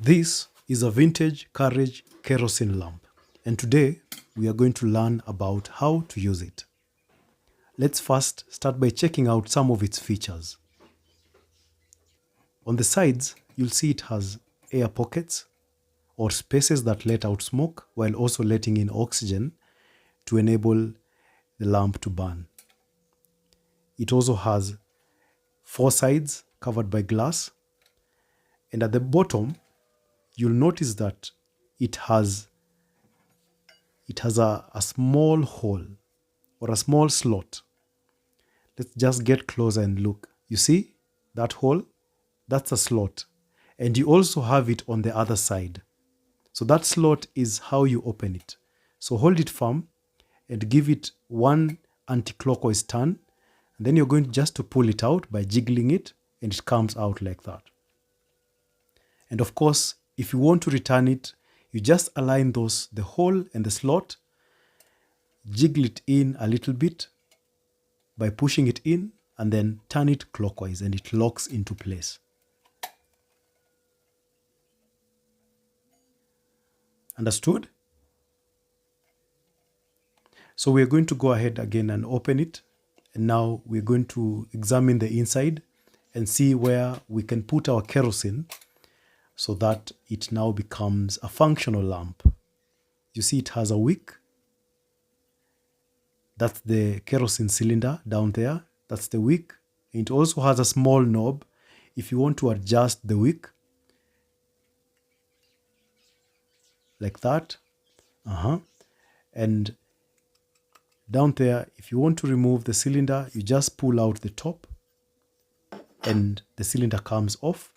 This is a vintage carriage kerosene lamp, and today we are going to learn about how to use it. Let's first start by checking out some of its features. On the sides, you'll see it has air pockets or spaces that let out smoke while also letting in oxygen to enable the lamp to burn. It also has 4 sides covered by glass, and at the bottom you'll notice that it has a small hole or a small slot. Let's just get closer and look. You see that hole? That's a slot. And you also have it on the other side. So that slot is how you open it. So hold it firm and give it one anti-clockwise turn. And then you're going just to pull it out by jiggling it, and it comes out like that. And of course, if you want to return it, you just align the hole and the slot, jiggle it in a little bit by pushing it in, and then turn it clockwise and it locks into place. Understood? So we're going to go ahead again and open it. And now we're going to examine the inside and see where we can put our kerosene so that it now becomes a functional lamp. You see it has a wick. That's the kerosene cylinder down there. That's the wick. It also has a small knob if you want to adjust the wick. Like that. And down there, if you want to remove the cylinder, you just pull out the top and the cylinder comes off.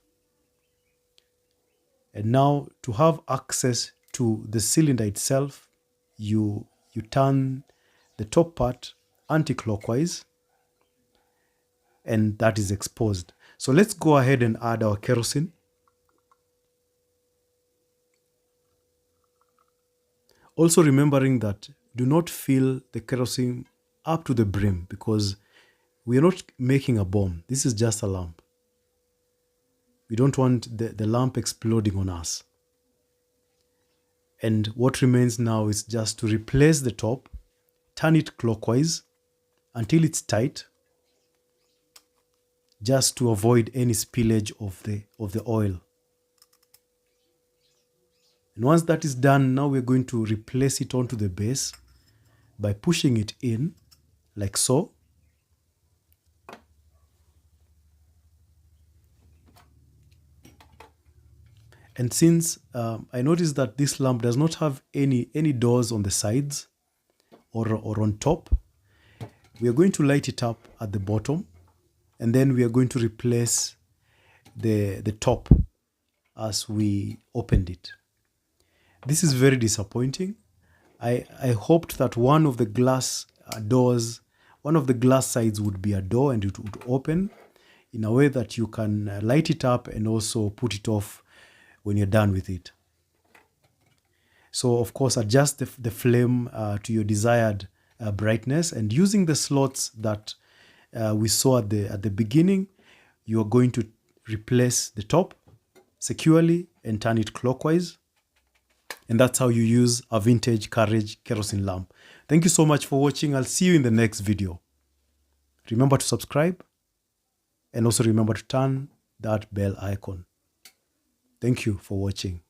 And now to have access to the cylinder itself, you turn the top part anti-clockwise, and that is exposed. So let's go ahead and add our kerosene. Also remembering that do not fill the kerosene up to the brim, because we are not making a bomb. This is just a lamp. We don't want the lamp exploding on us. And what remains now is just to replace the top, turn it clockwise until it's tight, just to avoid any spillage of the oil. And once that is done, now we're going to replace it onto the base by pushing it in like so. And since I noticed that this lamp does not have any doors on the sides or on top, we are going to light it up at the bottom, and then we are going to replace the top as we opened it. This is very disappointing. I hoped that one of the glass doors, one of the glass sides would be a door and it would open in a way that you can light it up and also put it off when you're done with it. So of course, adjust the flame to your desired brightness, and using the slots that we saw at the beginning, you are going to replace the top securely and turn it clockwise. And that's how you use a vintage carriage kerosene lamp. Thank you so much for watching. I'll see you in the next video. Remember to subscribe, and also remember to turn that bell icon. Thank you for watching.